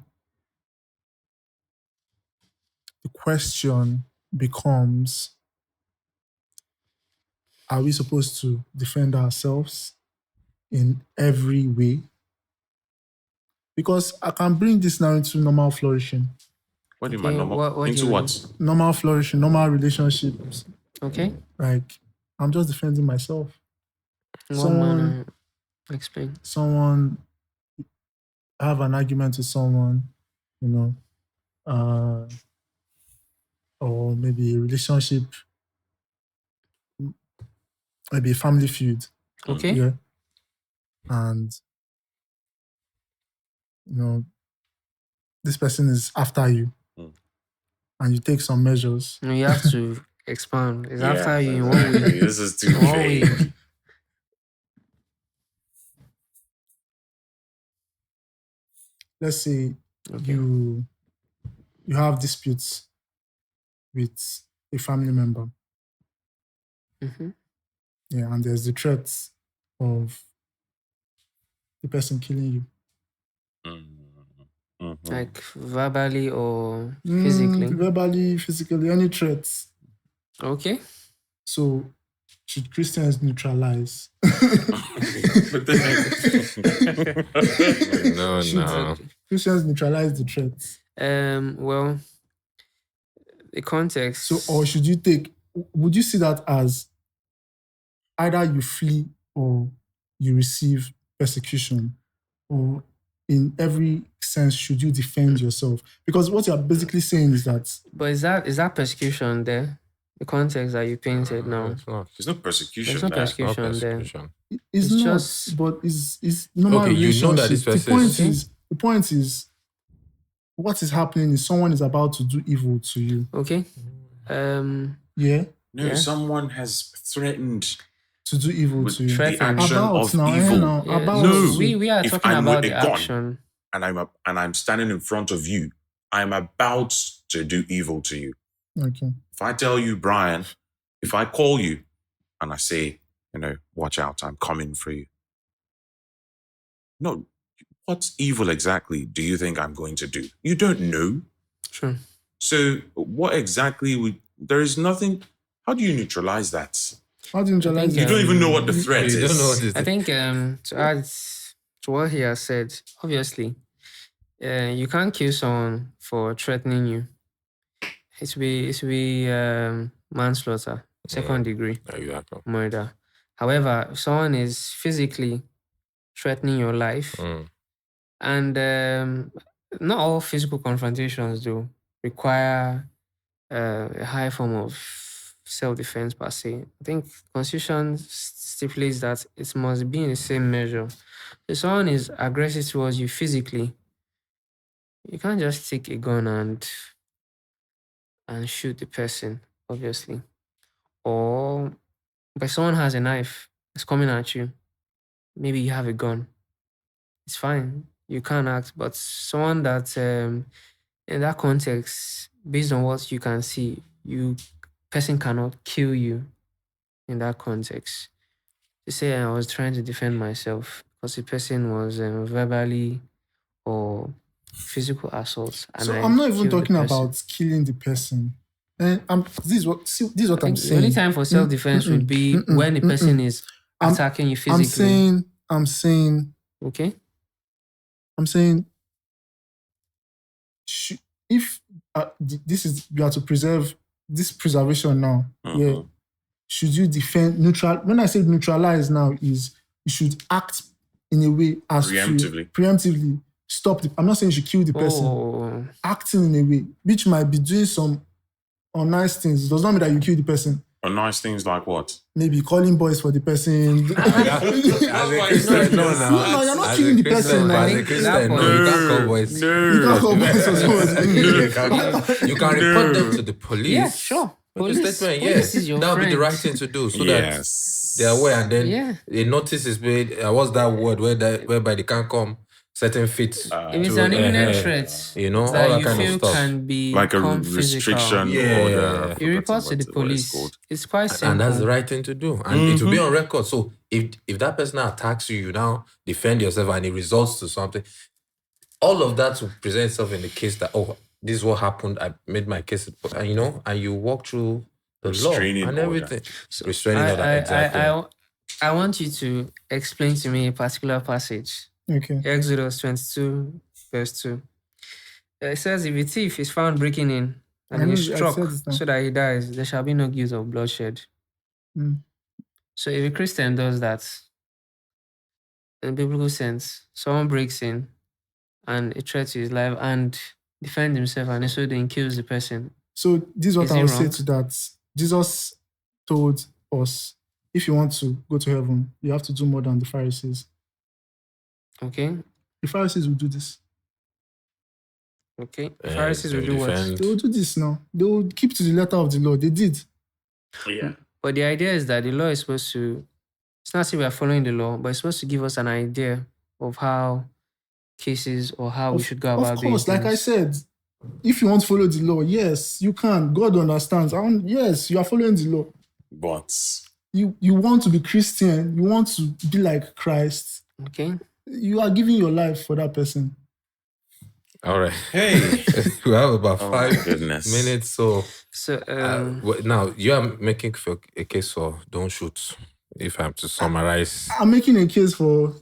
the question becomes, are we supposed to defend ourselves in every way? Because I can bring this now into normal flourishing. What do you mean normal? What do Into you what? mean? Normal flourishing, normal relationships. Okay. Like, I'm just defending myself. What manner? Explain. Someone, I have an argument with someone, or maybe a relationship, maybe a family feud. Okay. Yeah. And, this person is after you. And you take some measures. No, you have to expand. It's after you in what way? This is too vague. Let's say you have disputes with a family member. Yeah, and there's the threat of the person killing you. Like verbally or physically? Verbally, physically, any threats. Okay. So, should Christians neutralize? No. Christians neutralize the threats. Well, the context. So, or would you see that as either you flee or you receive persecution, or in every sense should you defend yourself? Because what you're basically saying is that. But is that persecution there? The context that you painted now. There's no persecution. There's no persecution there. It's not, just, but it's normal okay, relationship. You know that this person the point is, what is happening is someone is about to do evil to you. Okay. Yeah. No, someone has threatened to do evil to you. The action of evil. No, we are talking about the action. And I'm standing in front of you. I'm about to do evil to you. Okay. If I tell you, Brian, if I call you and I say, watch out, I'm coming for you. No, what evil exactly do you think I'm going to do? You don't know. Sure. So what exactly there is nothing. How do you neutralize that? How do you neutralize You don't even know what the threat is. You don't know what it is. I think to add to what he has said, obviously, you can't kill someone for threatening you. It should be manslaughter, second degree murder. However, if someone is physically threatening your life, and not all physical confrontations do require a high form of self-defense per se. I think Constitution stipulates that it must be in the same measure. If someone is aggressive towards you physically, you can't just take a gun and shoot the person, obviously. Or if someone has a knife that's coming at you, maybe you have a gun. It's fine. You can't act. But someone that, in that context, based on what you can see, person cannot kill you in that context. To say I was trying to defend myself because the person was verbally or physical assault. So I'm not even talking about killing the person. This is what I'm saying. The only time for self-defense would be when the person is attacking you physically. I'm saying. Okay. I'm saying. If you are to preserve this preservation now, yeah. Should you defend neutral? When I say neutralize now, is you should act in a way as preemptively stop I'm not saying you should kill the person. Acting in a way which might be doing some unnice things. It does not mean that you kill the person. Unnice things like what? Maybe calling boys for the person. No, you're not killing the person. As a Christian, no, you can't call boys. You can't call boys. You can report them to the police. Yeah, sure. statement, police is your that would be the friend. right thing to do, so Yes. that they're aware, and then Yeah. a notice is made. What's that word whereby they can't come certain fits? If it's an imminent uh, threat you know, all that that you kind of feel stuff. can Like a become restriction physical, order. you report to the police. It's quite simple. And that's the right thing to do. And it will be on record. So if that person now attacks you, you now defend yourself and it results to something, all of that will present itself in the case that, this is what happened. I made my case, and, and you walk through the Restraining law and order. everything. Restraining order, exactly. I want you to explain to me a particular passage. Okay. Exodus 22, verse 2. It says, if a thief is found breaking in and he is struck so that he dies, there shall be no guilt of bloodshed. So if a Christian does that, in biblical sense, someone breaks in and a threat to his life and defends himself and so then kills the person. So this is what I would say wrong? to that. Jesus told us, if you want to go to heaven, you have to do more than the Pharisees. Okay. The Pharisees will do this. Okay. Pharisees will do what? They will do this now. They will keep to the letter of the law. They did. Yeah. But the idea is that the law is supposed to, it's not say we are following the law, but it's supposed to give us an idea of how cases or how we should go about doing things. Of course, like I said, if you want to follow the law, yes, you can. God understands. Yes, you are following the law. But you want to be Christian. You want to be like Christ. Okay. You are giving your life for that person. All right. hey, We have about 5 goodness. minutes. So now you are making for a case for don't shoot. If I'm to summarize, I'm making a case for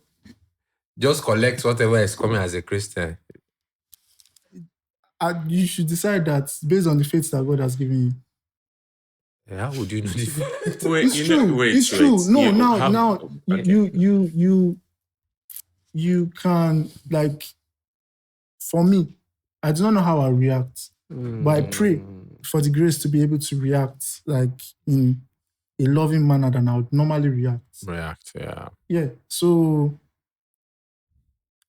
just collect whatever is coming as a Christian. You should decide that based on the faith that God has given you. How would you know the faith? It's true. No, now you can, like, for me, I do not know how I react, but I pray for the grace to be able to react like in a loving manner than I would normally react. Yeah. So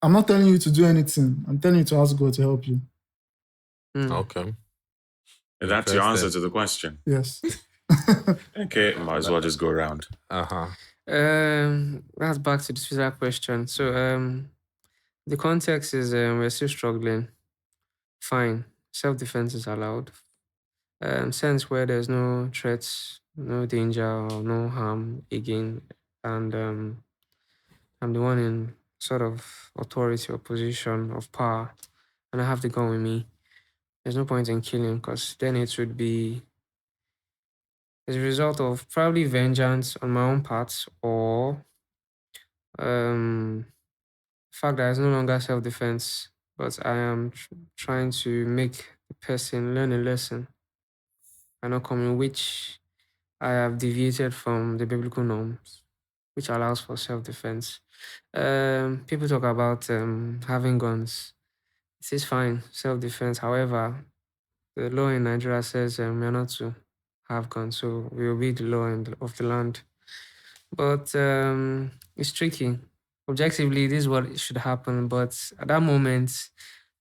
I'm not telling you to do anything. I'm telling you to ask God to help you. Okay. That's your answer to the question. Yes. Okay, might as well just go around. That's back to the Twitter question. So the context is we're still struggling. Fine. Self-defense is allowed. Sense where there's no threats, no danger or no harm again. And I'm the one in sort of authority or position of power and I have the gun with me. There's no point in killing because then it would be as a result of probably vengeance on my own part or fact that it's no longer self-defense, but I am trying to make the person learn a lesson and not coming, which I have deviated from the biblical norms, which allows for self-defense. People talk about having guns. It is fine, self-defense. However, the law in Nigeria says we are not to have guns, so we obey the law of the land. But it's tricky. Objectively, this is what should happen, but at that moment,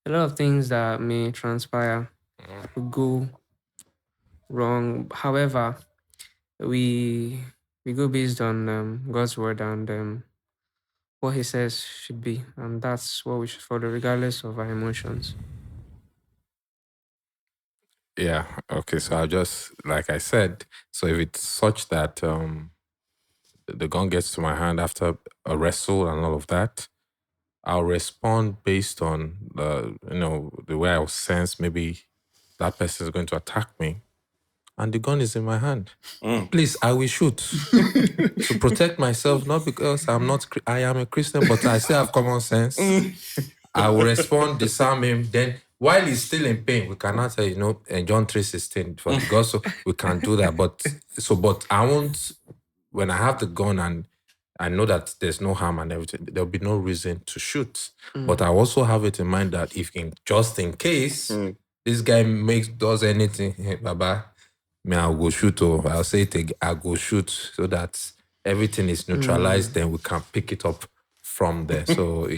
a lot of things that may transpire will go wrong. However, we go based on God's word and what He says should be, and that's what we should follow, regardless of our emotions. Yeah. Okay. So I'll just, like I said, so if it's such that the gun gets to my hand after a wrestle and all of that, I'll respond based on the way I will sense maybe that person is going to attack me, and the gun is in my hand. Please, I will shoot to protect myself, not because I am a Christian, but I still have common sense. I will respond, disarm him. Then, while he's still in pain, we cannot say, John 3:16 for the gospel. We can do that, but I won't. When I have the gun and I know that there's no harm and everything, there'll be no reason to shoot. But I also have it in mind that just in case this guy does anything, hey, Baba, I'll go shoot, or I'll say it again, I'll go shoot, so that everything is neutralized, then we can pick it up from there. So,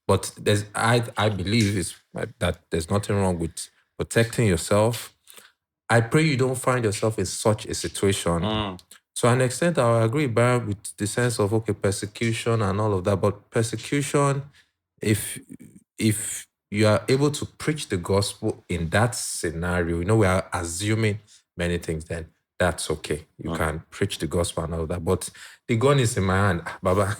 but I believe that there's nothing wrong with protecting yourself I pray you don't find yourself in such a situation. To an extent, I agree, Brian, with the sense of, okay, persecution and all of that. But persecution, if you are able to preach the gospel in that scenario, we are assuming many things, then that's okay. You can preach the gospel and all that. But the gun is in my hand. Baba,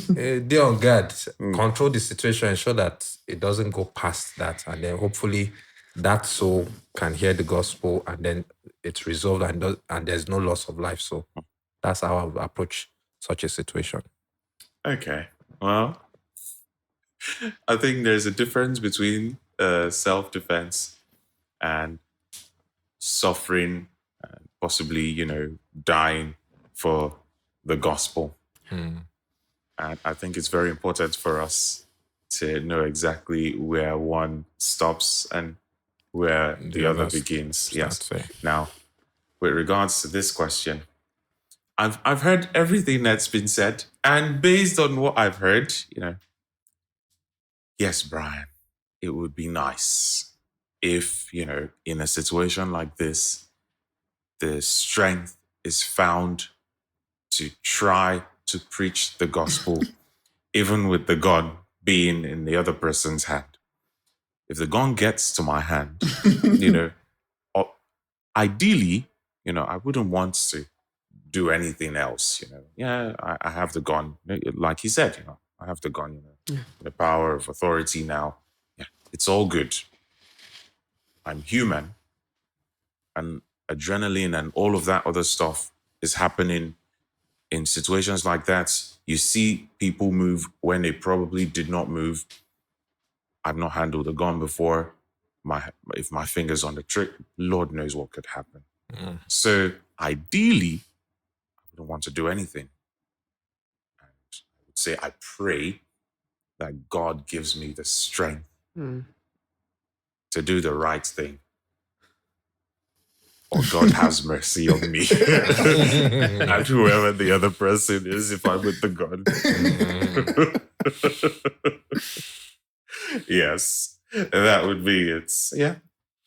they on guard. Control the situation, ensure that it doesn't go past that. And then hopefully that soul can hear the gospel and then it's resolved and there's no loss of life. So that's how I would approach such a situation. Okay. Well, I think there's a difference between self-defense and suffering, possibly, dying for the gospel. And I think it's very important for us to know exactly where one stops and where the other begins. Yes. Now, with regards to this question, I've heard everything that's been said, and based on what I've heard, yes, Brian, it would be nice if, in a situation like this, the strength is found to try to preach the gospel, even with the gun being in the other person's hand. If the gun gets to my hand, ideally, I wouldn't want to do anything else. Yeah, I have the gun. Like he said, I have the gun, the power of authority now. Yeah, it's all good. I'm human, and adrenaline and all of that other stuff is happening in situations like that. You see people move when they probably did not move. I've not handled a gun before. If my finger's on the trick, Lord knows what could happen. So ideally, I wouldn't want to do anything. And I would say I pray that God gives me the strength to do the right thing. Or God has mercy on me. And whoever the other person is, if I'm with the gun. Yes, that would be it. Yeah,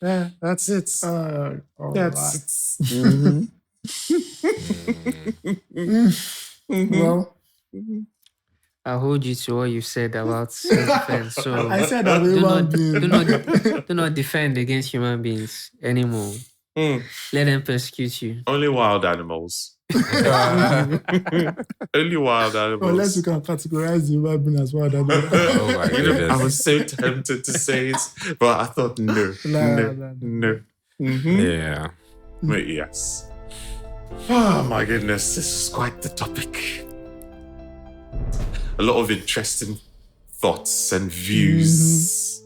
that's it. That's it. Well, I'll hold you to what you said about self-defense. So I said that do not defend against human beings anymore. Let them persecute you. Only wild animals. Only wild animals. Unless you can categorize the human being as wild animals. Oh my goodness. I was so tempted to say it, but I thought no. Yeah. But yes. Oh my goodness, this is quite the topic. A lot of interesting thoughts and views.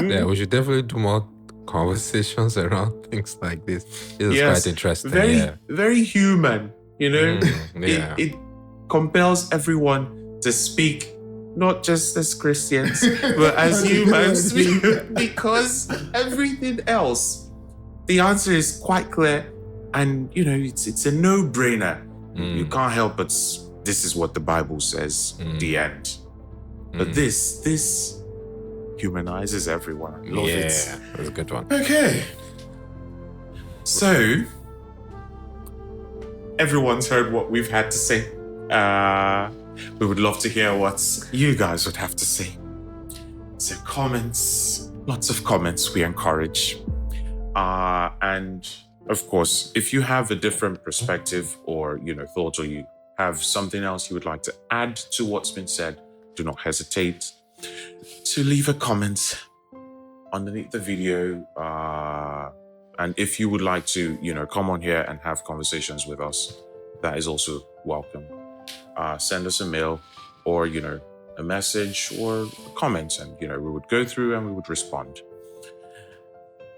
Yeah, we should definitely do more conversations around things like this. This is quite interesting. Very human, Yeah. It compels everyone to speak, not just as Christians, but as humans, because everything else, the answer is quite clear, and it's a no-brainer. You can't help but this is what the Bible says. The end. But this humanizes everyone. I love it. Yeah, that's a good one. Okay. So, everyone's heard what we've had to say. We would love to hear what you guys would have to say. So comments, lots of comments we encourage. And of course, if you have a different perspective or, thoughts, or you have something else you would like to add to what's been said, do not hesitate to leave a comment underneath the video. And if you would like to, come on here and have conversations with us, that is also welcome. Send us a mail or, a message or a comment, and, we would go through and we would respond.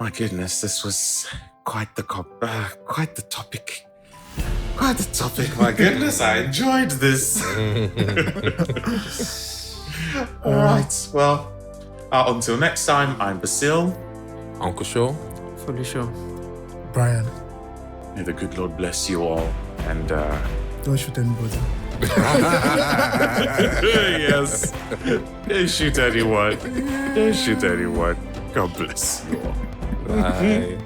My goodness, this was quite the topic. Quite the topic. My goodness, I enjoyed this. All right. Well, until next time, I'm Basil. Uncle Shaw. Felicia. Brian, May the good Lord bless you all. And don't shoot anybody. yes. Don't shoot anyone. Don't shoot anyone. God bless you all. Bye.